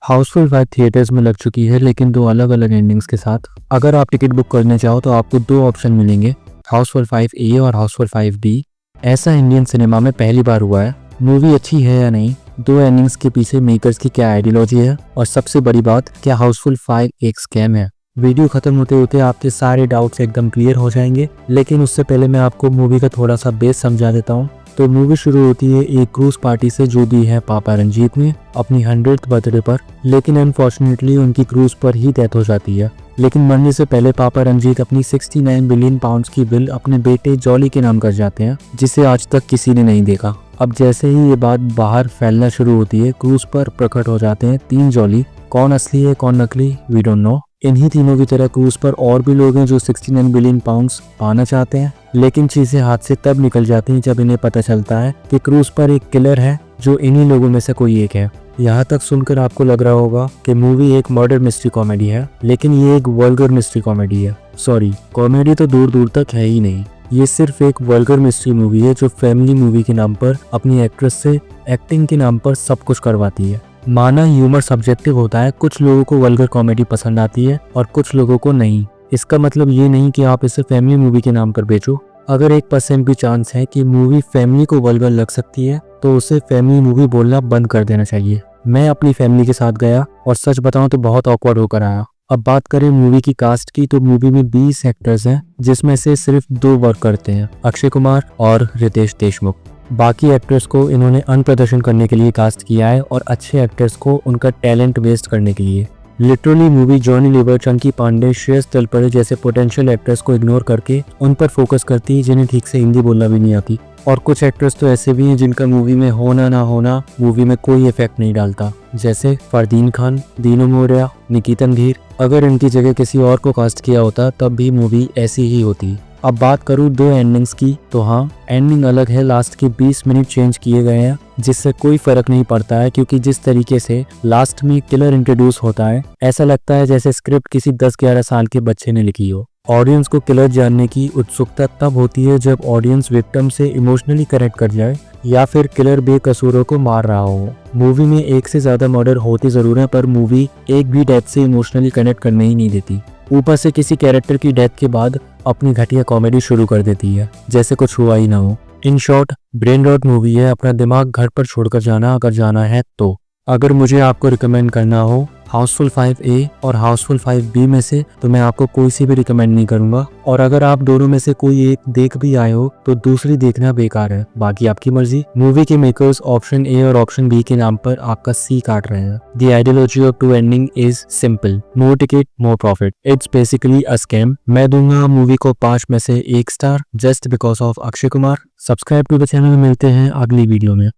Housefull 5 theatres में लग चुकी है, लेकिन दो अलग अलग एंडिंग्स के साथ। अगर आप टिकट बुक करने चाहो तो आपको दो ऑप्शन मिलेंगे, हाउसफुल 5A और हाउसफुल 5B। ऐसा इंडियन सिनेमा में पहली बार हुआ है। मूवी अच्छी है या नहीं, दो एंडिंग्स के पीछे मेकर्स की क्या आइडियोलॉजी है, और सबसे बड़ी बात, क्या हाउसफुल 5 एक स्कैम है। वीडियो खत्म होते होते आपके सारे डाउट्स एकदम क्लियर हो जाएंगे, लेकिन उससे पहले मैं आपको मूवी का थोड़ा सा बेस समझा देता हूँ। तो मूवी शुरू होती है एक क्रूज पार्टी से जो दी है पापा रंजीत ने अपनी 100th बर्थडे पर, लेकिन अनफॉर्चुनेटली उनकी क्रूज पर ही डेथ हो जाती है। लेकिन मरने से पहले पापा रंजीत अपनी 69 बिलियन पाउंड्स की बिल अपने बेटे जॉली के नाम कर जाते हैं, जिसे आज तक किसी ने नहीं देखा। अब जैसे ही ये बात बाहर फैलना शुरू होती है, क्रूज पर प्रकट हो जाते हैं 3 जॉली। कौन असली है कौन नकली, वी डोंट नो। इन्हीं तीनों की तरह क्रूज पर और भी लोग हैं जो 69 बिलियन पाउंड्स पाना चाहते हैं, लेकिन चीजें हाथ से तब निकल जाती हैं जब इन्हें पता चलता है कि क्रूज पर एक किलर है जो इन्हीं लोगों में से कोई एक है। यहाँ तक सुनकर आपको लग रहा होगा कि मूवी एक मर्डर मिस्ट्री कॉमेडी है, लेकिन ये एक वल्गर मिस्ट्री कॉमेडी है। सॉरी, कॉमेडी तो दूर दूर तक है ही नहीं। ये सिर्फ एक वल्गर मिस्ट्री मूवी है जो फैमिली मूवी के नाम पर अपनी एक्ट्रेस से एक्टिंग के नाम पर सब कुछ करवाती है। माना ह्यूमर सब्जेक्टिव होता है, कुछ लोगों को वल्गर कॉमेडी पसंद आती है और कुछ लोगों को नहीं। इसका मतलब ये नहीं कि आप इसे फैमिली मूवी के नाम पर बेचो। अगर 1% भी चांस है कि मूवी फैमिली को वल्गर लग सकती है तो उसे फैमिली मूवी बोलना बंद कर देना चाहिए। मैं अपनी फैमिली के साथ गया और सच बताऊं तो बहुत ऑकवर्ड होकर आया। अब बात करें मूवी की कास्ट की, तो मूवी में 20 एक्टर्स हैं, जिसमें से सिर्फ 2 वर्क करते हैं, अक्षय कुमार और रितेश देशमुख। बाकी एक्टर्स को इन्होंने अन प्रदर्शन करने के लिए कास्ट किया है और अच्छे एक्टर्स को उनका टैलेंट वेस्ट करने के लिए। लिटरली मूवी जॉनी लीवर, चंकी पांडे, श्रेयस तलपरे जैसे पोटेंशियल एक्टर्स को इग्नोर करके उन पर फोकस करती है जिन्हें ठीक से हिंदी बोलना भी नहीं आती। और कुछ एक्टर्स तो ऐसे भी हैं जिनका मूवी में होना ना होना मूवी में कोई इफेक्ट नहीं डालता, जैसे फरदीन खान, दीनू मौर्या, निकितन धीर। अगर इनकी जगह किसी और को कास्ट किया होता तब भी मूवी ऐसी ही होती। अब बात करूँ दो एंडिंग्स की, तो हाँ, एंडिंग अलग है। लास्ट के 20 मिनट चेंज किए गए हैं, जिससे कोई फर्क नहीं पड़ता है, क्योंकि जिस तरीके से लास्ट में किलर इंट्रोड्यूस होता है, ऐसा लगता है जैसे स्क्रिप्ट किसी 10-11 साल के बच्चे ने लिखी हो। ऑडियंस को किलर जानने की उत्सुकता तब होती है जब ऑडियंस विक्टिम से इमोशनली कनेक्ट कर जाए या फिर किलर बेकसूरों को मार रहा हो। मूवी में एक से ज्यादा मर्डर होते जरूर है, पर मूवी एक भी डेथ से इमोशनली कनेक्ट करने ही नहीं देती। ऊपर से किसी कैरेक्टर की डेथ के बाद अपनी घटिया कॉमेडी शुरू कर देती है, जैसे कुछ हुआ ही ना हो। In short, brain rot movie है। अपना दिमाग घर पर छोड़कर जाना अगर जाना है तो। अगर मुझे आपको रिकमेंड करना हो हाउसफुल 5A और हाउसफुल 5B में से, तो मैं आपको कोई सी भी रिकमेंड नहीं करूंगा। और अगर आप दोनों में से कोई एक देख भी आए हो तो दूसरी देखना बेकार है, बाकी आपकी मर्जी। मूवी के मेकर्स ऑप्शन A और ऑप्शन B के नाम पर आपका C काट रहे हैं। The ideology of two ending is simple, more ticket more profit. It's basically a scam. मैं दूंगा मूवी को 5 में से 1 star, just because of Akshay Kumar. Subscribe to the channel. मिलते हैं अगली वीडियो में।